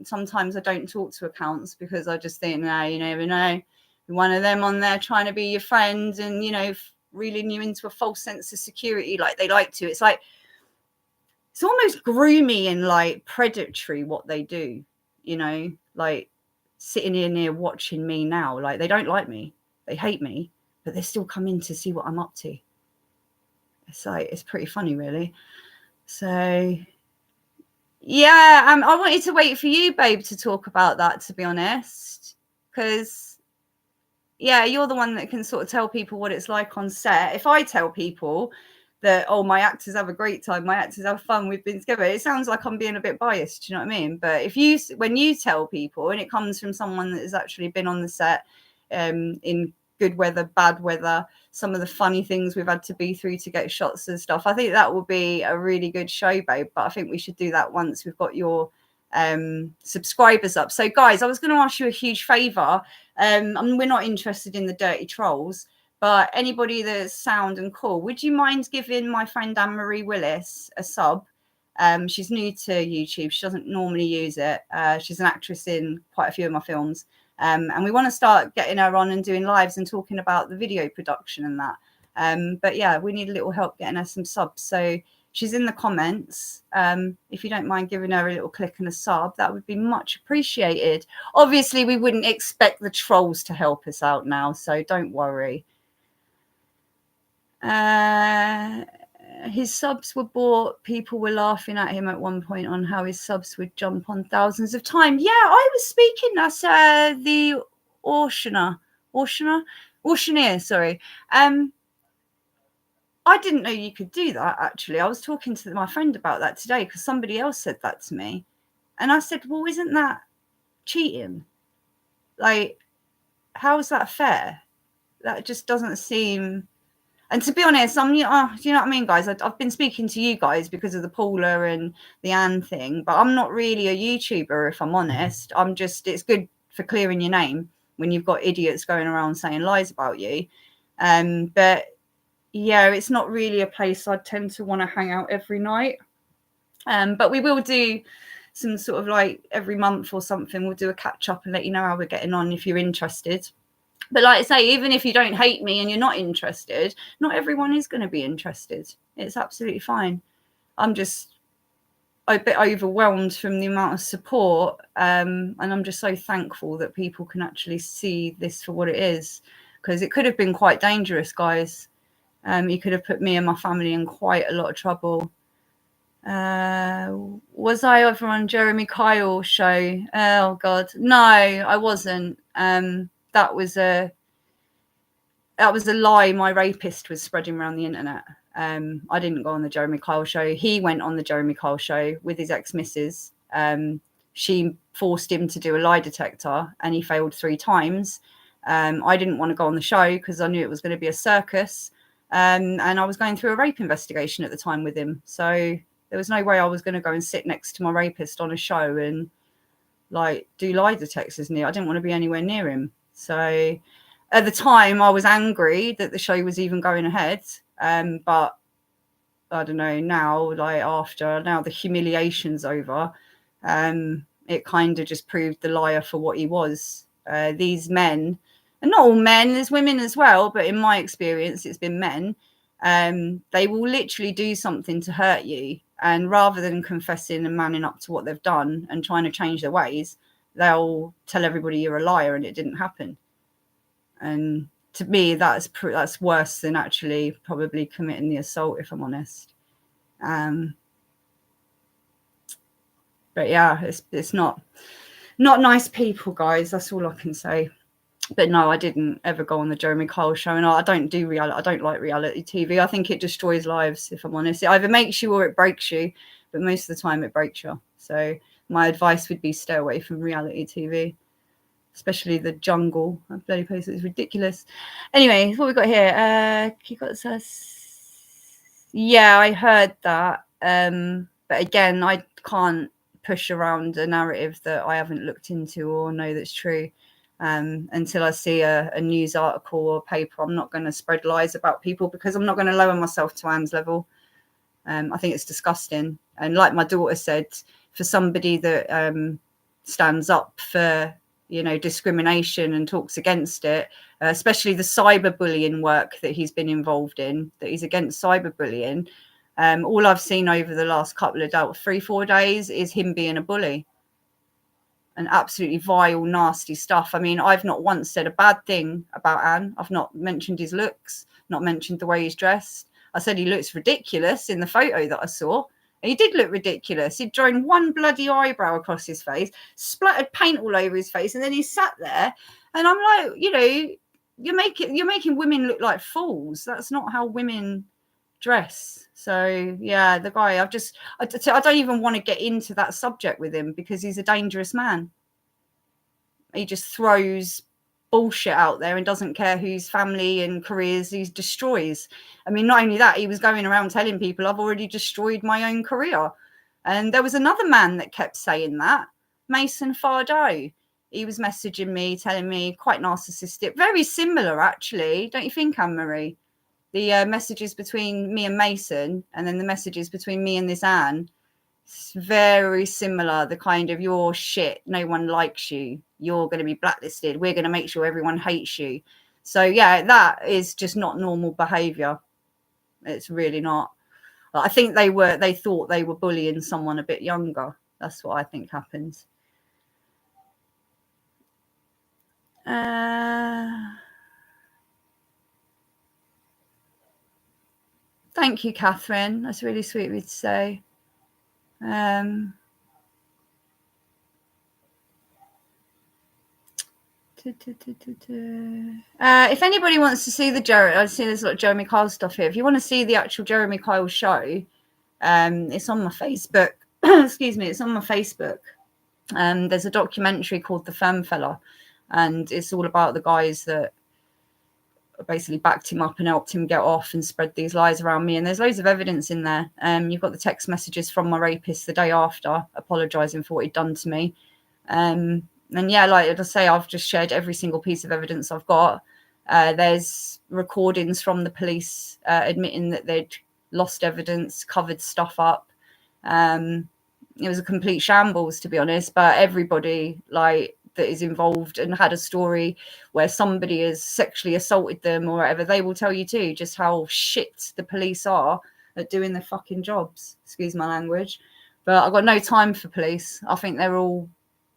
sometimes I don't talk to accounts because I just think, no, you never know. One of them on there trying to be your friend and, you know, reeling you into a false sense of security like they like to. It's like, it's almost groomy and like predatory what they do, you know, like sitting in here watching me now. Like, they don't like me. They hate me, but they still come in to see what I'm up to. It's like, it's pretty funny, really. So yeah, I wanted to wait for you, babe, to talk about that, to be honest, because yeah, you're the one that can sort of tell people what it's like on set. If I tell people that, oh, my actors have a great time, my actors have fun, we've been together, it sounds like I'm being a bit biased. Do you know what I mean? But when you tell people, and it comes from someone that has actually been on the set in good weather, bad weather, some of the funny things we've had to be through to get shots and stuff, I think that will be a really good show, babe. But I think we should do that once we've got your subscribers up. So guys, I was going to ask you a huge favor. We're not interested in the dirty trolls, but anybody that's sound and cool, would you mind giving my friend Anne-Marie Willis a sub? She's new to YouTube. She doesn't normally use it. She's an actress in quite a few of my films. And we want to start getting her on and doing lives and talking about the video production and that. But yeah, we need a little help getting her some subs. So she's in the comments. If you don't mind giving her a little click and a sub, that would be much appreciated. Obviously, we wouldn't expect the trolls to help us out now, so don't worry. His subs were bought. People were laughing at him at one point on how his subs would jump on thousands of times. Yeah, I was speaking. That's the auctioneer, sorry. I didn't know you could do that, actually. I was talking to my friend about that today because somebody else said that to me. And I said, well, isn't that cheating? Like, how is that fair? That just doesn't seem... And to be honest, do you know what I mean, guys? I've been speaking to you guys because of the Paula and the Anne thing, but I'm not really a YouTuber, if I'm honest. It's good for clearing your name when you've got idiots going around saying lies about you. But yeah, it's not really a place I'd tend to want to hang out every night. But we will do some sort of like every month or something, we'll do a catch up and let you know how we're getting on if you're interested. But like I say, even if you don't hate me and you're not interested, not everyone is going to be interested. It's absolutely fine. I'm just a bit overwhelmed from the amount of support, and I'm just so thankful that people can actually see this for what it is, because it could have been quite dangerous, guys. You could have put me and my family in quite a lot of trouble. Was I ever on Jeremy Kyle's show? Oh God, no, I wasn't. That was a lie my rapist was spreading around the internet. I didn't go on the Jeremy Kyle show. He went on the Jeremy Kyle show with his ex-missus. She forced him to do a lie detector and he failed 3 times. I didn't want to go on the show because I knew it was going to be a circus. And I was going through a rape investigation at the time with him. So there was no way I was going to go and sit next to my rapist on a show and like do lie detectors near. I didn't want to be anywhere near him. So at the time I was angry that the show was even going ahead. But I don't know, now, like after now the humiliation's over, it kind of just proved the liar for what he was. These men, and not all men, there's women as well, but in my experience it's been men. They will literally do something to hurt you, and rather than confessing and manning up to what they've done and trying to change their ways, they'll tell everybody you're a liar and it didn't happen. And to me, that's worse than actually probably committing the assault, if I'm honest. But yeah, it's not nice people, guys. That's all I can say. But no, I didn't ever go on the Jeremy Kyle show, and I don't do reality. I don't like reality TV. I think it destroys lives, if I'm honest. It either makes you or it breaks you, but most of the time it breaks you. So my advice would be stay away from reality TV, especially the jungle. That bloody place is ridiculous. Anyway, what we got here? Yeah, I heard that. But again, I can't push around a narrative that I haven't looked into or know that's true. Until I see a news article or paper, I'm not going to spread lies about people because I'm not going to lower myself to Anne's level. I think it's disgusting. And like my daughter said, for somebody that stands up for, discrimination and talks against it, especially the cyberbullying work that he's been involved in, that he's against cyberbullying. All I've seen over the last couple of 3-4 days is him being a bully. And absolutely vile, nasty stuff. I mean, I've not once said a bad thing about Anne. I've not mentioned his looks, not mentioned the way he's dressed. I said he looks ridiculous in the photo that I saw. He did look ridiculous. He'd drawn one bloody eyebrow across his face, splattered paint all over his face, and then he sat there. And I'm like, you're making women look like fools. That's not how women dress. So yeah, the guy, I don't even want to get into that subject with him because he's a dangerous man. He just throws bullshit out there and doesn't care whose family and careers he destroys. I mean, not only that, he was going around telling people I've already destroyed my own career. And there was another man that kept saying that, Mason Fardeau. He was messaging me, telling me, quite narcissistic, very similar actually, don't you think, Anne-Marie? The messages between me and Mason, and then the messages between me and this Anne, it's very similar. The kind of, you're shit, no one likes you, you're going to be blacklisted, we're going to make sure everyone hates you. So yeah, that is just not normal behaviour. It's really not. I think they thought they were bullying someone a bit younger. That's what I think happens. Thank you, Catherine. That's really sweet of you to say. If anybody wants to see I see there's a lot of Jeremy Kyle stuff here. If you want to see the actual Jeremy Kyle show, it's on my Facebook. Excuse me, it's on my Facebook. There's a documentary called The Firm Fella, and it's all about the guys that basically backed him up and helped him get off and spread these lies around me. And there's loads of evidence in there. You've got the text messages from my rapist the day after, apologising for what he'd done to me. And yeah, like I say, I've just shared every single piece of evidence I've got. There's recordings from the police admitting that they'd lost evidence, covered stuff up. it was a complete shambles, to be honest. But everybody like that is involved and had a story where somebody has sexually assaulted them or whatever, they will tell you too just how shit the police are at doing their fucking jobs. Excuse my language. But I've got no time for police. I think they're all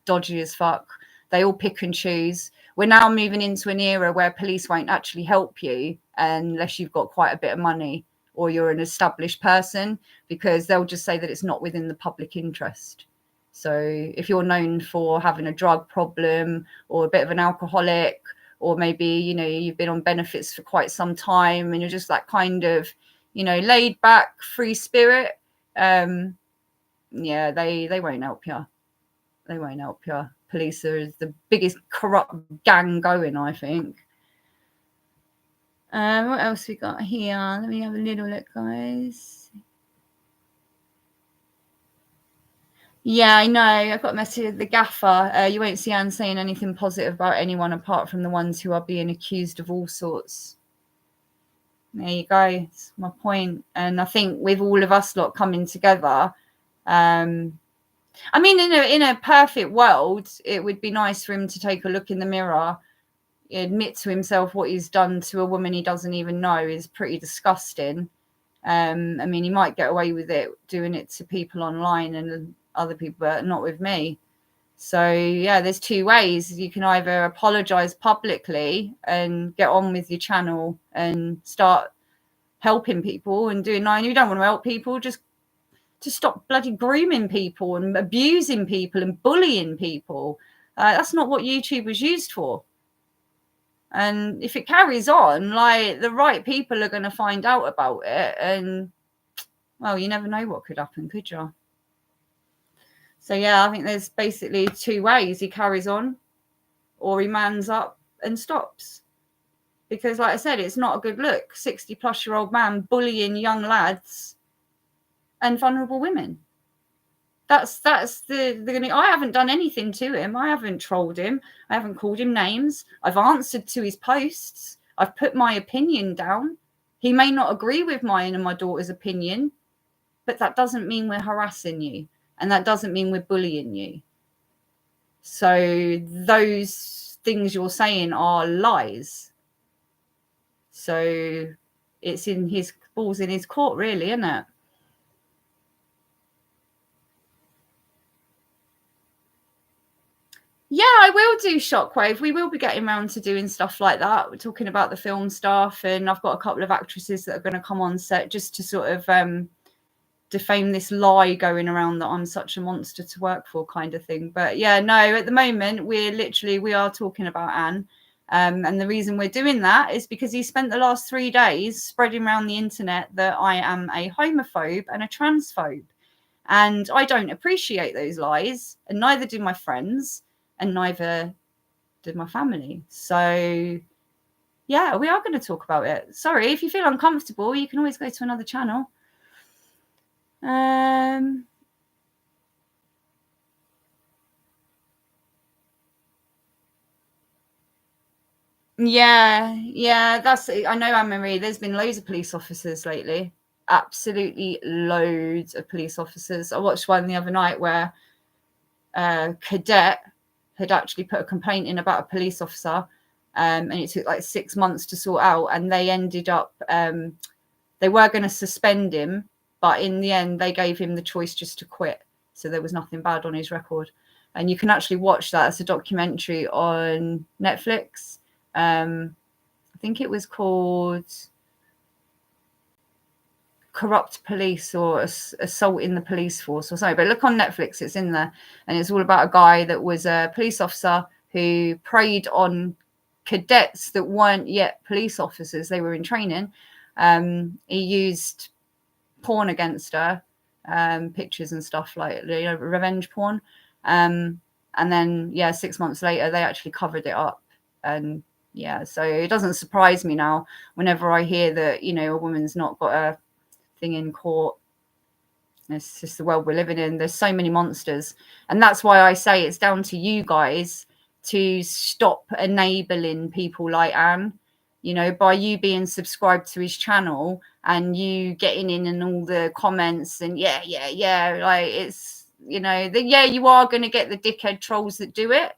dodgy as fuck. They all pick and choose. We're now moving into an era where police won't actually help you unless you've got quite a bit of money or you're an established person, because they'll just say that it's not within the public interest. So if you're known for having a drug problem or a bit of an alcoholic, or maybe, you know, you've been on benefits for quite some time and you're just that kind of, you know, laid back, free spirit, yeah, they won't help you. They won't help you. Police are the biggest corrupt gang going, I think. What else we got here? Let me have a little look, guys. Yeah, I know. I got a message of the gaffer. You won't see Anne saying anything positive about anyone apart from the ones who are being accused of all sorts. There you go. It's my point. And I think with all of us lot coming together, I mean, in a perfect world, it would be nice for him to take a look in the mirror, admit to himself what he's done to a woman he doesn't even know is pretty disgusting. I mean, he might get away with it doing it to people online and other people, but not with me. So yeah, there's two ways. You can either apologize publicly and get on with your channel and start helping people and doing nine. You don't want to help people, just to stop bloody grooming people and abusing people and bullying people. That's not what YouTube was used for. And if it carries on, like, the right people are going to find out about it, and well, you never know what could happen, could you? So yeah, I think there's basically two ways. He carries on, or he mans up and stops. Because like I said, it's not a good look. 60-plus-year-old man bullying young lads and vulnerable women. That's the I haven't done anything to him. I haven't trolled him. I haven't called him names. I've answered to his posts. I've put my opinion down. He may not agree with mine and my daughter's opinion, but that doesn't mean we're harassing you, and that doesn't mean we're bullying you. So those things you're saying are lies. So it's in his balls in his court, really, isn't it? Yeah, I will do Shockwave. We will be getting around to doing stuff like that. We're talking about the film stuff, and I've got a couple of actresses that are going to come on set just to sort of defame this lie going around that I'm such a monster to work for, kind of thing. But yeah, no, at the moment we are talking about Anne. And the reason we're doing that is because he spent the last 3 days spreading around the internet that I am a homophobe and a transphobe. And I don't appreciate those lies, and neither do my friends, and neither did my family. So yeah, we are going to talk about it. Sorry, if you feel uncomfortable, you can always go to another channel. Yeah, that's it. I know, Anne-Marie, there's been loads of police officers lately. Absolutely loads of police officers. I watched one the other night where a cadet had actually put a complaint in about a police officer, and it took like 6 months to sort out, and they ended up they were going to suspend him, but in the end they gave him the choice just to quit, so there was nothing bad on his record. And you can actually watch that as a documentary on Netflix. I think it was called Corrupt Police or Assault in the Police Force or something, but look on Netflix, it's in there. And it's all about a guy that was a police officer who preyed on cadets that weren't yet police officers. They were in training. He used porn against her, pictures and stuff, like, you know, revenge porn. And then 6 months later they actually covered it up. And yeah, so it doesn't surprise me now whenever I hear that, you know, a woman's not got a thing in court. It's just the world we're living in. There's so many monsters, and that's why I say it's down to you guys to stop enabling people like Anne. You know, by you being subscribed to his channel and you getting in and all the comments and yeah, like, it's you know, yeah, you are going to get the dickhead trolls that do it.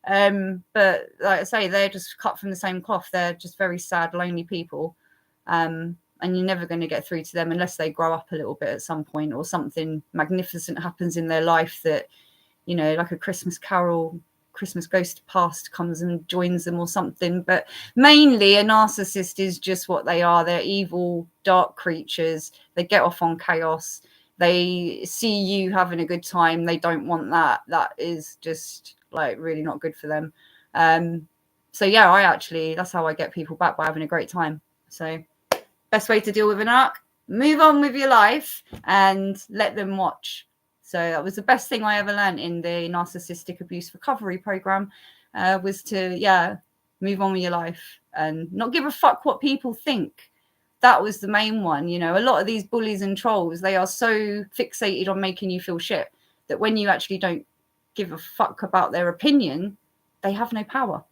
But like I say, they're just cut from the same cloth. They're just very sad, lonely people. And you're never going to get through to them unless they grow up a little bit at some point, or something magnificent happens in their life that, you know, like a Christmas Carol, Christmas Ghost Past comes and joins them or something. But mainly a narcissist is just what they are. They're evil, dark creatures. They get off on chaos. They see you having a good time. They don't want that. That is just like really not good for them. So yeah, that's how I get people back, by having a great time. So best way to deal with an arc, move on with your life and let them watch. So that was the best thing I ever learned in the narcissistic abuse recovery program, was to, move on with your life and not give a fuck what people think. That was the main one. You know, a lot of these bullies and trolls, they are so fixated on making you feel shit that when you actually don't give a fuck about their opinion, they have no power.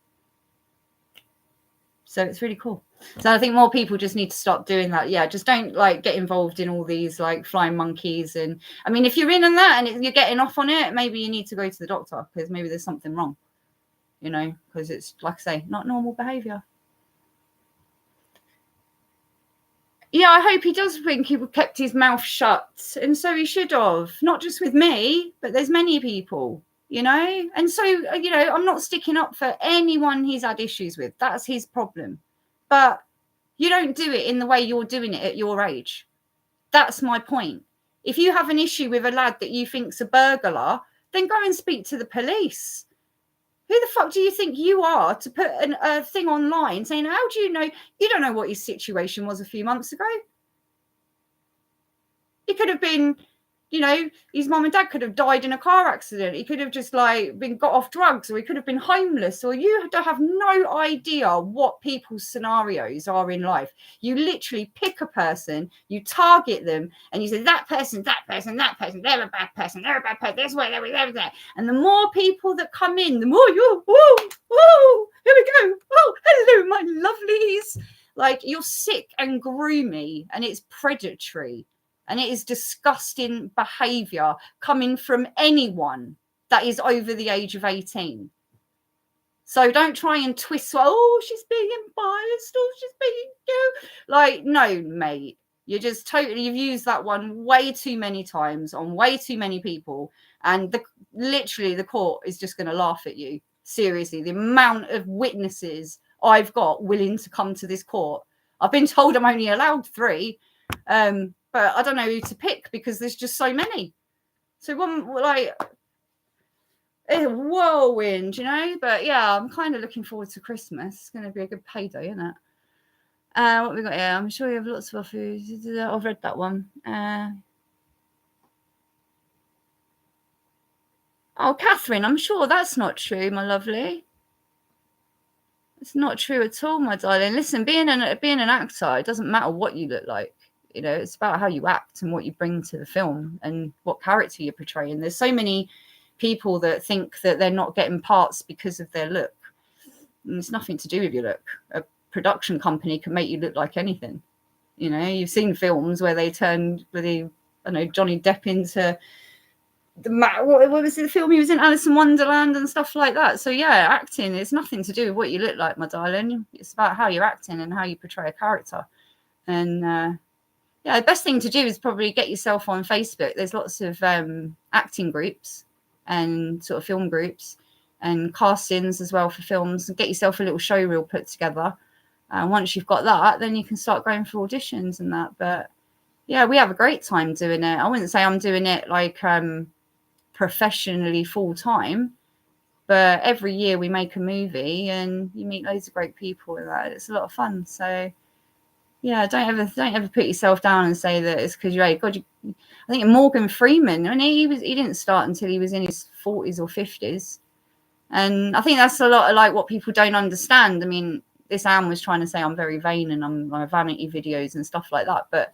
So it's really cool. So I think more people just need to stop doing that. Yeah, just don't like get involved in all these like flying monkeys. And I mean, if you're in on that and you're getting off on it, maybe you need to go to the doctor, because maybe there's something wrong, you know, because it's, like I say, not normal behavior. Yeah, I hope he does think he kept his mouth shut. And so he should have, not just with me, but there's many people, you know. And so, you know, I'm not sticking up for anyone he's had issues with. That's his problem. But you don't do it in the way you're doing it at your age. That's my point. If you have an issue with a lad that you think's a burglar, then go and speak to the police. Who the fuck do you think you are to put a thing online saying, how do you know? You don't know what his situation was a few months ago. He could have been, you know, his mum and dad could have died in a car accident. He could have just like been got off drugs, or he could have been homeless, or you have no idea what people's scenarios are in life. You literally pick a person, you target them, and you say, that person, they're a bad person, this way, they're that. And the more people that come in, the more you're, here we go. Oh, hello, my lovelies. Like, you're sick and groomy, and it's predatory. And it is disgusting behaviour coming from anyone that is over the age of 18. So don't try and twist, oh, she's being biased, or she's being, like, no, mate. You've used that one way too many times on way too many people. And literally the court is just going to laugh at you. Seriously, the amount of witnesses I've got willing to come to this court. I've been told I'm only allowed 3. But I don't know who to pick, because there's just so many. So one, like, a whirlwind, you know. But yeah, I'm kind of looking forward to Christmas. It's going to be a good payday, isn't it? What we got here? I'm sure you have lots of offers. I've read that one. Oh, Catherine, I'm sure that's not true, my lovely. It's not true at all, my darling. Listen, being an actor, it doesn't matter what you look like. You know, it's about how you act and what you bring to the film and what character you're portraying. There's so many people that think that they're not getting parts because of their look. And it's nothing to do with your look. A production company can make you look like anything. You know, you've seen films where they turned, Johnny Depp into what was it, the film he was in, Alice in Wonderland and stuff like that. So yeah, acting is nothing to do with what you look like, my darling. It's about how you're acting and how you portray a character. And yeah, the best thing to do is probably get yourself on Facebook. There's lots of acting groups and sort of film groups and castings as well for films, and get yourself a little show reel put together. And once you've got that, then you can start going for auditions and that. But yeah, we have a great time doing it. I wouldn't say I'm doing it like professionally full time, but every year we make a movie and you meet loads of great people with that. It's a lot of fun. So yeah, don't ever put yourself down and say that it's because you're God. I think Morgan Freeman, I mean, he didn't start until he was in his 40s or 50s, and I think that's a lot of like what people don't understand. I mean, this Anne was trying to say I'm very vain and I'm my vanity videos and stuff like that, but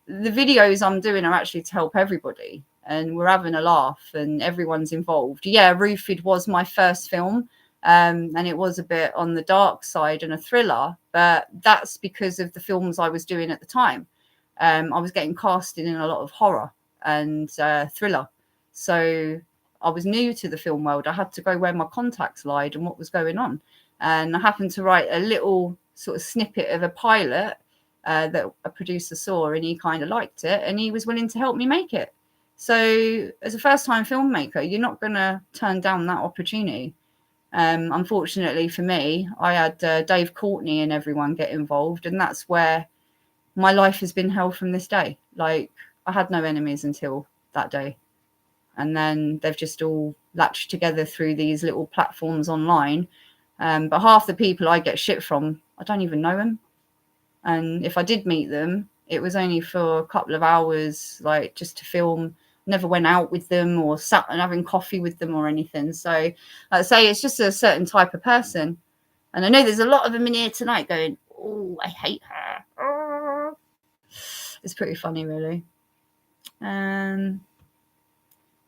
the videos I'm doing are actually to help everybody, and we're having a laugh and everyone's involved. Yeah, Roofied was my first film. And it was a bit on the dark side and a thriller, but that's because of the films I was doing at the time. I was getting casted in a lot of horror and thriller. So I was new to the film world. I had to go where my contacts lied and what was going on. And I happened to write a little sort of snippet of a pilot that a producer saw, and he kind of liked it, and he was willing to help me make it. So as a first-time filmmaker, you're not going to turn down that opportunity. Unfortunately for me, I had Dave Courtney and everyone get involved, and that's where my life has been hell from this day. Like, I had no enemies until that day. And then they've just all latched together through these little platforms online. But half the people I get shit from, I don't even know them. And if I did meet them, it was only for a couple of hours, like just to film. Never went out with them or sat and having coffee with them or anything. So like I say, it's just a certain type of person. And I know there's a lot of them in here tonight going, oh, I hate her. Oh. It's pretty funny, really.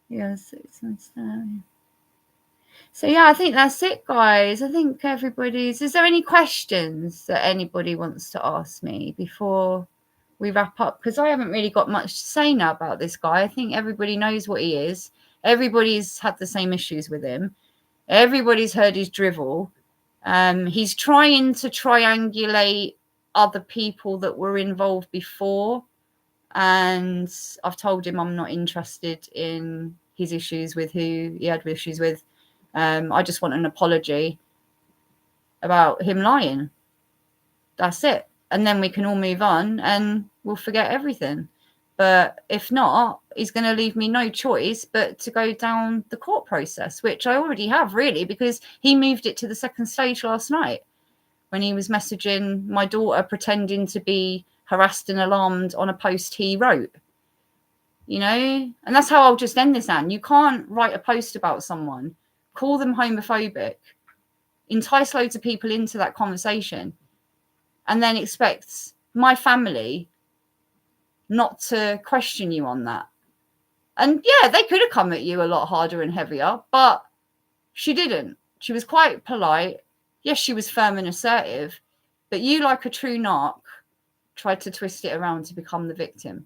Yes, it's nice. So yeah, I think that's it, guys. I think everybody's. Is there any questions that anybody wants to ask me before we wrap up? Because I haven't really got much to say now about this guy. I think everybody knows what he is. Everybody's had the same issues with him. Everybody's heard his drivel. He's trying to triangulate other people that were involved before. And I've told him I'm not interested in his issues with who he had issues with. I just want an apology about him lying. That's it. And then we can all move on and we'll forget everything. But if not, he's going to leave me no choice but to go down the court process, which I already have, really, because he moved it to the second stage last night when he was messaging my daughter pretending to be harassed and alarmed on a post he wrote. You know, and that's how I'll just end this, Anne. You can't write a post about someone, call them homophobic, entice loads of people into that conversation, and then expect my family not to question you on that. And yeah, they could have come at you a lot harder and heavier, but she didn't. She was quite polite. Yes, she was firm and assertive, but you, like a true narc, tried to twist it around to become the victim.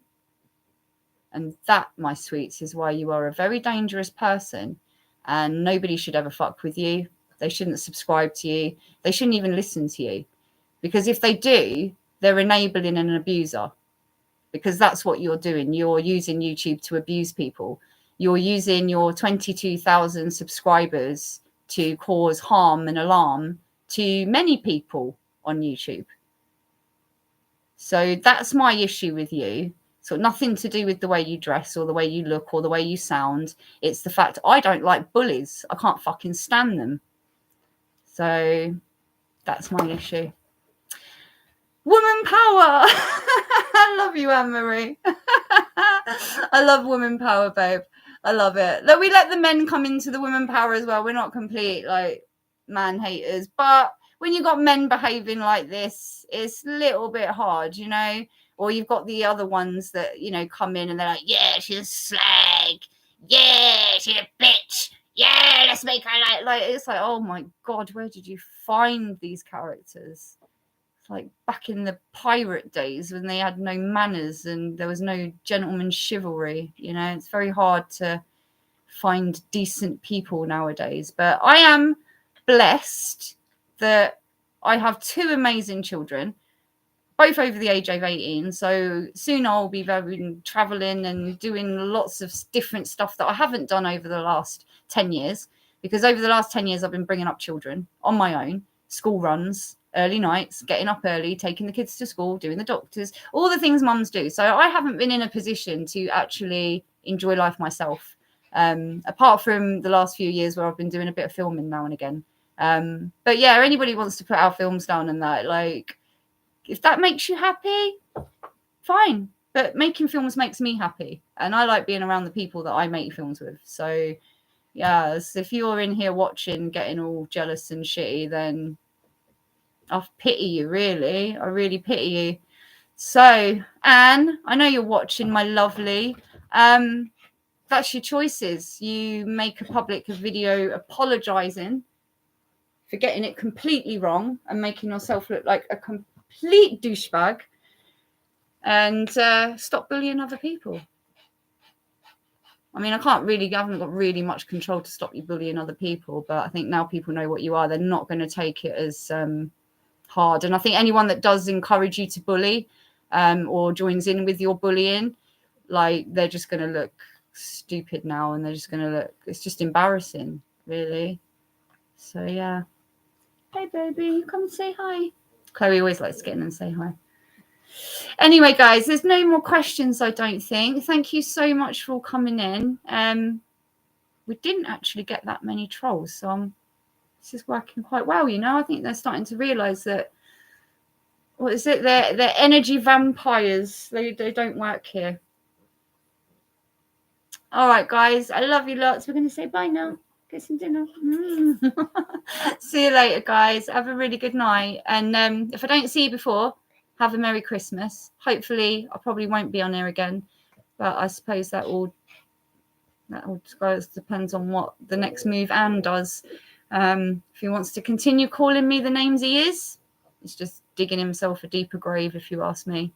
And that, my sweets, is why you are a very dangerous person, and nobody should ever fuck with you. They shouldn't subscribe to you. They shouldn't even listen to you, because if they do, they're enabling an abuser, because that's what you're doing. You're using YouTube to abuse people. You're using your 22,000 subscribers to cause harm and alarm to many people on YouTube. So that's my issue with you. So nothing to do with the way you dress or the way you look or the way you sound. It's the fact I don't like bullies. I can't fucking stand them. So that's my issue. Woman power. I love you, Anne-Marie. I love woman power, babe. I love it. Look, we let the men come into the woman power as well. We're not complete like man haters, but when you've got men behaving like this, it's a little bit hard, you know. Or you've got the other ones that, you know, come in and they're like, yeah, she's a slag. Yeah, she's a bitch. Yeah, let's make her like it's like, oh my God, where did you find these characters? It's like back in the pirate days when they had no manners and there was no gentleman chivalry, you know. It's very hard to find decent people nowadays. But I am blessed that I have two amazing children, both over the age of 18. So soon I'll be traveling and doing lots of different stuff that I haven't done over the last 10 years. Because over the last 10 years, I've been bringing up children on my own, school runs, early nights, getting up early, taking the kids to school, doing the doctors, all the things mums do. So I haven't been in a position to actually enjoy life myself, apart from the last few years where I've been doing a bit of filming now and again. But yeah, anybody wants to put our films down and that, like, if that makes you happy, fine. But making films makes me happy. And I like being around the people that I make films with. So, yeah, so if you're in here watching, getting all jealous and shitty, then I pity you, really. I really pity you. So, Anne, I know you're watching, my lovely. That's your choices. You make a public video apologising for getting it completely wrong and making yourself look like a complete douchebag, and stop bullying other people. I mean, I haven't got really much control to stop you bullying other people, but I think now people know what you are, they're not going to take it as hard. And I think anyone that does encourage you to bully or joins in with your bullying, like, they're just going to look stupid now, and they're just going to look, it's just embarrassing, really. So yeah. Hey baby, come and say hi. Chloe always likes to get in and say hi. Anyway, guys, there's no more questions, I don't think. Thank you so much for all coming in. We didn't actually get that many trolls, so this is working quite well, you know. I think they're starting to realise that, what is it? They're energy vampires. They don't work here. All right, guys, I love you lots. We're going to say bye now. Get some dinner. See you later, guys. Have a really good night. And if I don't see you before, have a Merry Christmas. Hopefully, I probably won't be on here again, but I suppose that all depends on what the next move Anne does. If he wants to continue calling me the names he is, he's just digging himself a deeper grave, if you ask me.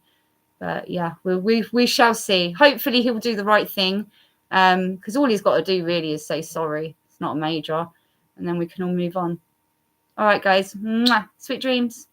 But yeah, we shall see. Hopefully, he'll do the right thing, because all he's got to do really is say sorry. It's not a major, and then we can all move on. All right, guys. Mwah. Sweet dreams.